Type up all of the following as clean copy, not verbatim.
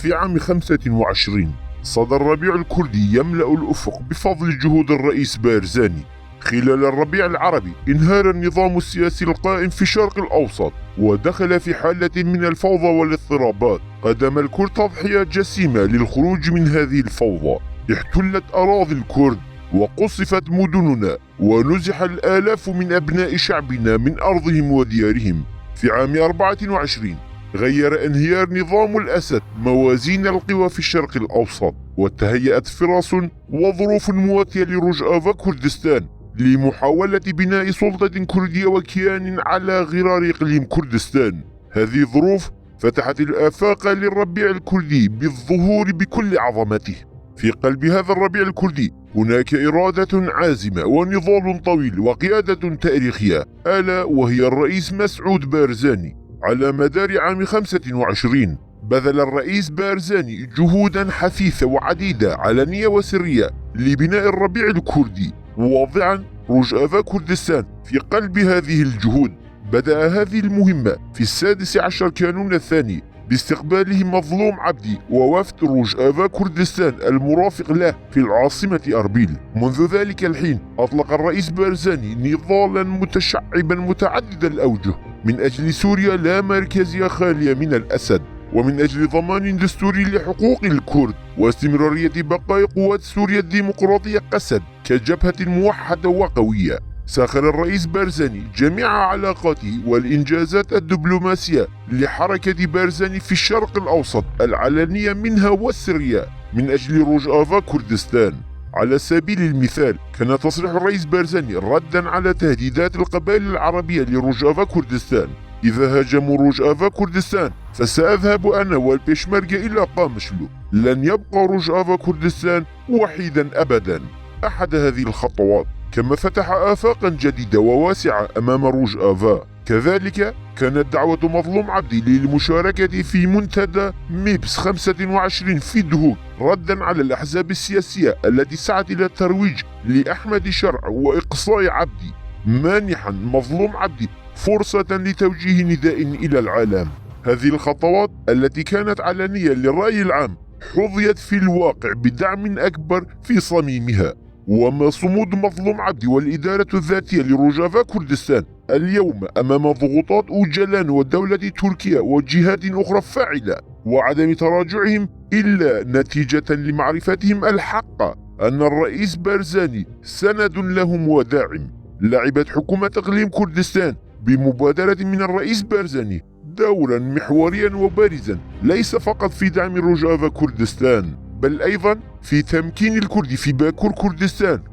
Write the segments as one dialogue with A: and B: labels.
A: في عام 25 صدى الربيع الكردي يملأ الأفق بفضل جهود الرئيس بارزاني. خلال الربيع العربي انهار النظام السياسي القائم في الشرق الأوسط ودخل في حالة من الفوضى والاضطرابات. قدم الكرد تضحيات جسيمة للخروج من هذه الفوضى. احتلت أراضي الكرد وقصفت مدننا ونزح الآلاف من أبناء شعبنا من أرضهم وديارهم. في عام 24 غير انهيار نظام الأسد موازين القوى في الشرق الأوسط، وتهيأت فرص وظروف مواتية لرجأة كردستان لمحاولة بناء سلطة كردية وكيان على غرار إقليم كردستان. هذه الظروف فتحت الآفاق للربيع الكردي بالظهور بكل عظمته. في قلب هذا الربيع الكردي هناك إرادة عازمة ونضال طويل وقيادة تاريخية، ألا وهي الرئيس مسعود بارزاني. على مدار عام 25 بذل الرئيس بارزاني جهودا حثيثة وعديدة علنية وسرية لبناء الربيع الكردي، واضعا رجأة كردستان في قلب هذه الجهود. بدأ هذه المهمة في 16 كانون الثاني باستقباله مظلوم عبدي ووفد رجأة كردستان المرافق له في العاصمة أربيل. منذ ذلك الحين أطلق الرئيس بارزاني نضالا متشعبا متعدد الأوجه من أجل سوريا لا مركزية خالية من الأسد، ومن أجل ضمان دستوري لحقوق الكرد واستمرارية بقاء قوات سوريا الديمقراطية قسد كجبهة موحدة وقوية. ساخر الرئيس بارزاني جميع علاقاته والإنجازات الدبلوماسية لحركة بارزاني في الشرق الأوسط العلنية منها والسرية من أجل رجأة كردستان. على سبيل المثال كان تصريح الرئيس بارزاني ردا على تهديدات القبائل العربية لرجأة كردستان: إذا هاجموا رجأة كردستان فسأذهب أنا والبيشمركة إلى قامشلو، لن يبقى رجأة كردستان وحيدا أبدا. أحد هذه الخطوات كما فتح آفاقا جديدة وواسعة أمام رجأة. كذلك كانت دعوة مظلوم عبدي للمشاركة في منتدى ميبس 25 في دهوك ردا على الأحزاب السياسية التي سعت إلى الترويج لأحمد شرع وإقصاء عبدي، مانحا مظلوم عبدي فرصة لتوجيه نداء إلى العالم. هذه الخطوات التي كانت علنية للرأي العام حظيت في الواقع بدعم أكبر في صميمها. وما صمود مظلوم عبدي والإدارة الذاتية لرجأة كردستان اليوم أمام ضغوطات أوجلان ودولة تركيا وجهات أخرى فاعلة وعدم تراجعهم إلا نتيجة لمعرفتهم الحق أن الرئيس بارزاني سند لهم وداعم. لعبت حكومة إقليم كردستان بمبادرة من الرئيس بارزاني دورا محوريا وبارزا، ليس فقط في دعم رجأة كردستان بل أيضا في تمكين الكرد في باكور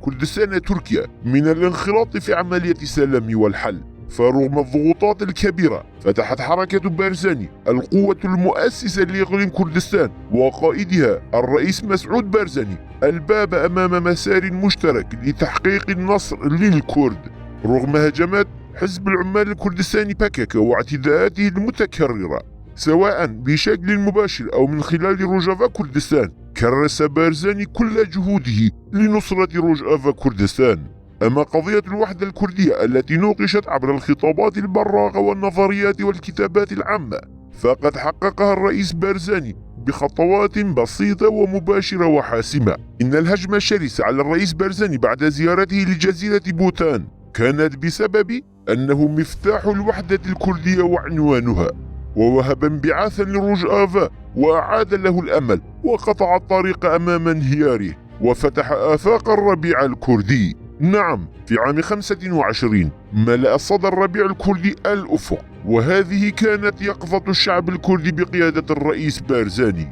A: كردستان تركيا من الانخراط في عملية السلام والحل. فرغم الضغوطات الكبيرة فتحت حركة بارزاني القوة المؤسسة لإقليم كردستان وقائدها الرئيس مسعود بارزاني الباب أمام مسار مشترك لتحقيق النصر للكرد. رغم هجمات حزب العمال الكردستاني باكك واعتداءاته المتكررة سواء بشكل مباشر أو من خلال رجأة كردستان، كرس بارزاني كل جهوده لنصرة رجأة كردستان. أما قضية الوحدة الكردية التي نوقشت عبر الخطابات البراقة والنظريات والكتابات العامة فقد حققها الرئيس بارزاني بخطوات بسيطة ومباشرة وحاسمة. إن الهجمة الشرسة على الرئيس بارزاني بعد زيارته لجزيرة بوتان كانت بسبب أنه مفتاح الوحدة الكردية وعنوانها، ووهب انبعاثا لرجأة وأعاد له الأمل وقطع الطريق أمام انهياره وفتح آفاق الربيع الكردي. نعم، في عام 25 ملأ صدى الربيع الكردي الأفق، وهذه كانت يقظة الشعب الكردي بقيادة الرئيس بارزاني.